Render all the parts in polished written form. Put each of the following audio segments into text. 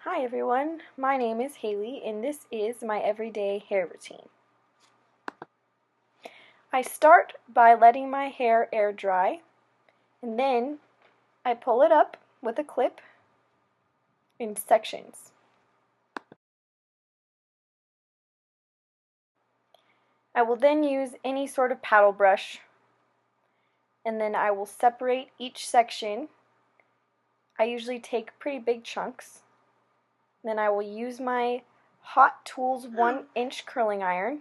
Hi everyone, my name is Haley and this is my everyday hair routine. I start by letting my hair air dry and then I pull it up with a clip in sections. I will then use any sort of paddle brush and then I will separate each section. I usually take pretty big chunks. Then I will use my Hot Tools 1-inch curling iron.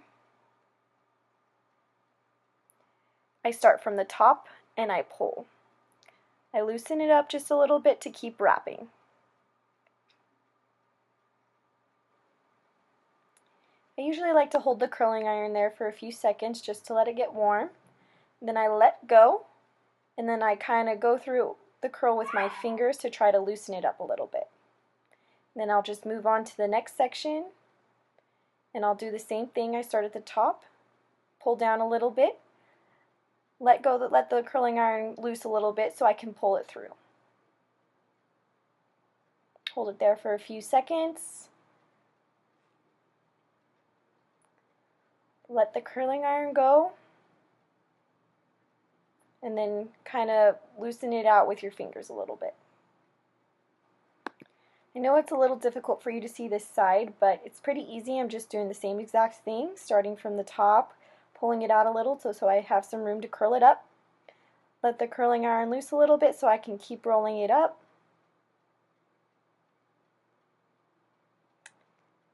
I start from the top and I pull. I loosen it up just a little bit to keep wrapping. I usually like to hold the curling iron there for a few seconds just to let it get warm. Then I let go, and then I kind of go through the curl with my fingers to try to loosen it up a little bit. Then I'll just move on to the next section, and I'll do the same thing. I start at the top, pull down a little bit, let the curling iron loose a little bit so I can pull it through. Hold it there for a few seconds. Let the curling iron go, and then kind of loosen it out with your fingers a little bit. I know it's a little difficult for you to see this side, but it's pretty easy. I'm just doing the same exact thing, starting from the top, pulling it out a little so I have some room to curl it up. Let the curling iron loose a little bit so I can keep rolling it up.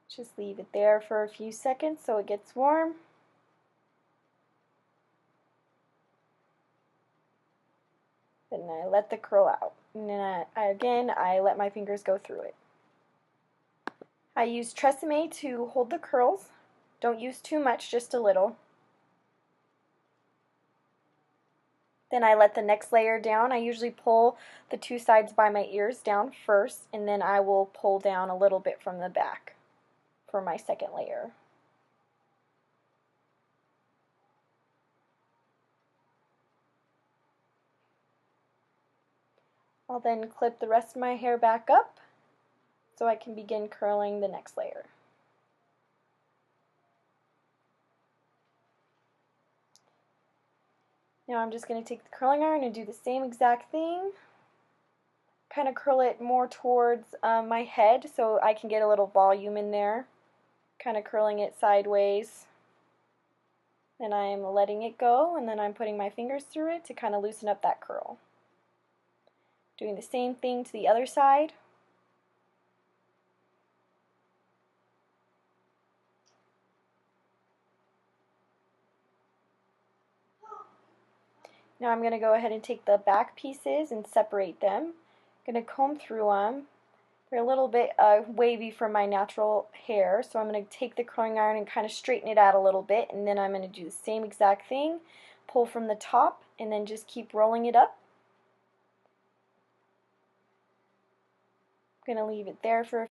Just leave it there for a few seconds so it gets warm. Then I let the curl out. And then I let my fingers go through it. I use Tresemme to hold the curls. Don't use too much, just a little. Then I let the next layer down. I usually pull the two sides by my ears down first, and then I will pull down a little bit from the back for my second layer. I'll then clip the rest of my hair back up so I can begin curling the next layer. Now I'm just going to take the curling iron and do the same exact thing. Kind of curl it more towards my head so I can get a little volume in there. Kind of curling it sideways. Then I'm letting it go, and then I'm putting my fingers through it to kind of loosen up that curl. Doing the same thing to the other side. Now I'm going to go ahead and take the back pieces and separate them. I'm going to comb through them. They're a little bit wavy from my natural hair, so I'm going to take the curling iron and kind of straighten it out a little bit, and then I'm going to do the same exact thing. Pull from the top and then just keep rolling it up. I'm going to leave it there for a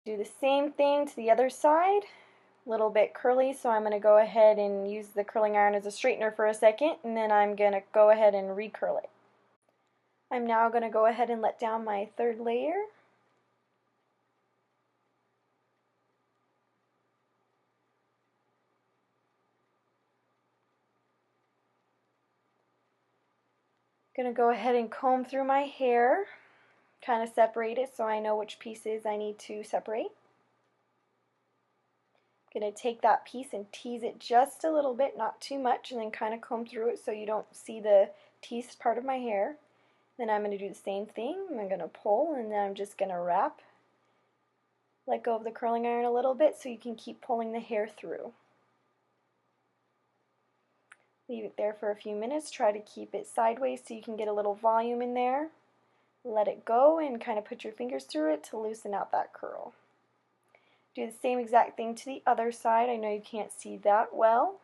do the same thing to the other side. A little bit curly, so I'm going to go ahead and use the curling iron as a straightener for a second, and then I'm going to go ahead and recurl it. I'm now going to go ahead and let down my third layer. I'm going to go ahead and comb through my hair, kind of separate it so I know which pieces I need to separate. I'm going to take that piece and tease it just a little bit, not too much, and then kind of comb through it so you don't see the teased part of my hair. Then I'm going to do the same thing. I'm going to pull, and then I'm just going to wrap. Let go of the curling iron a little bit so you can keep pulling the hair through. Leave it there for a few minutes. Try to keep it sideways so you can get a little volume in there. Let it go and kind of put your fingers through it to loosen out that curl. Do the same exact thing to the other side. I know you can't see that well,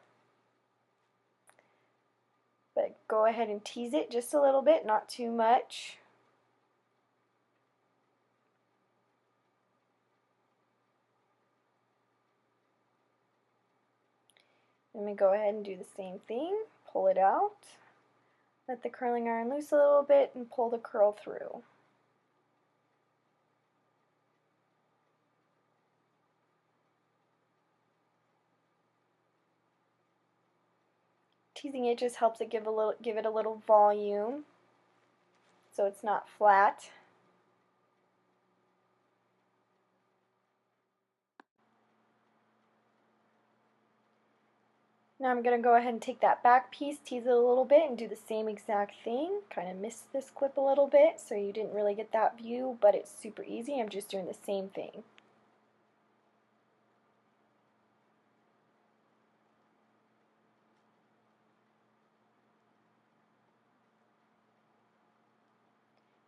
but go ahead and tease it just a little bit, not too much. Let me go ahead and do the same thing. pull it out. Let the curling iron loose a little bit and pull the curl through. Teasing it just helps it give it a little volume so it's not flat. Now I'm going to go ahead and take that back piece, tease it a little bit, and do the same exact thing. Kind of missed this clip a little bit, so you didn't really get that view, but it's super easy. I'm just doing the same thing.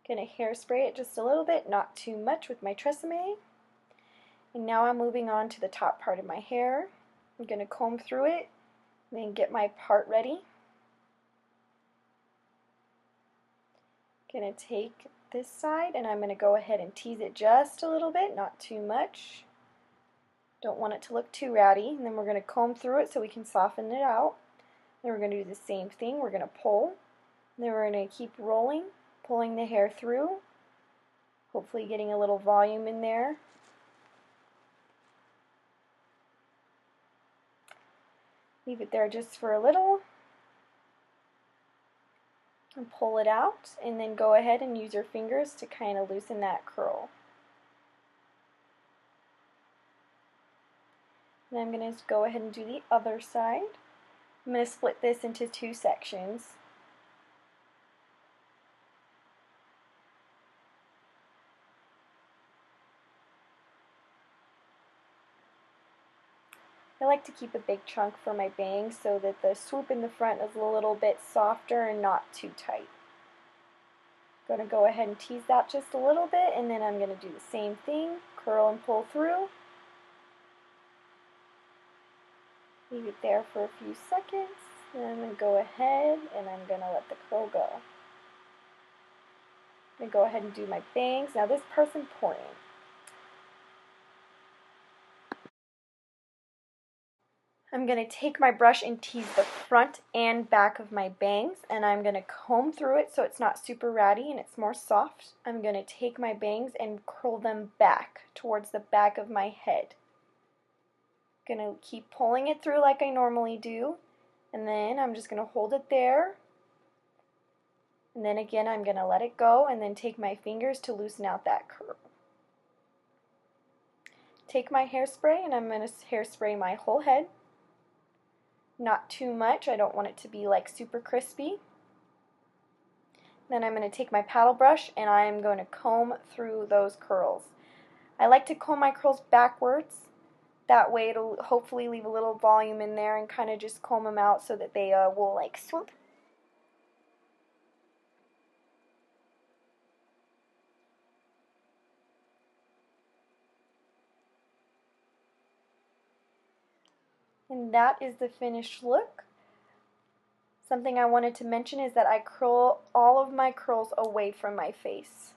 Going to hairspray it just a little bit, not too much with my Tresemme. And now I'm moving on to the top part of my hair. I'm going to comb through it, and then get my part ready. Going to take this side and I'm going to go ahead and tease it just a little bit, not too much. Don't want it to look too ratty. And then we're going to comb through it so we can soften it out. Then we're going to do the same thing. We're going to pull. And then we're going to keep rolling, pulling the hair through, hopefully getting a little volume in there. Leave it there just for a little. And pull it out, and then go ahead and use your fingers to kind of loosen that curl. And I'm going to go ahead and do the other side. I'm going to split this into two sections. I like to keep a big chunk for my bangs so that the swoop in the front is a little bit softer and not too tight. I'm going to go ahead and tease that just a little bit, and then I'm going to do the same thing, curl and pull through. Leave it there for a few seconds, and I'm going to go ahead and I'm going to let the curl go. I'm going to go ahead and do my bangs. Now this part's important. I'm going to take my brush and tease the front and back of my bangs, and I'm going to comb through it so it's not super ratty and it's more soft. I'm going to take my bangs and curl them back towards the back of my head. I'm going to keep pulling it through like I normally do, and then I'm just going to hold it there, and then again I'm going to let it go and then take my fingers to loosen out that curl. Take my hairspray and I'm going to hairspray my whole head. Not too much, I don't want it to be like super crispy. Then I'm going to take my paddle brush and I'm going to comb through those curls. I like to comb my curls backwards. That way it'll hopefully leave a little volume in there, and kind of just comb them out so that they will like swoop. And that is the finished look. Something I wanted to mention is that I curl all of my curls away from my face.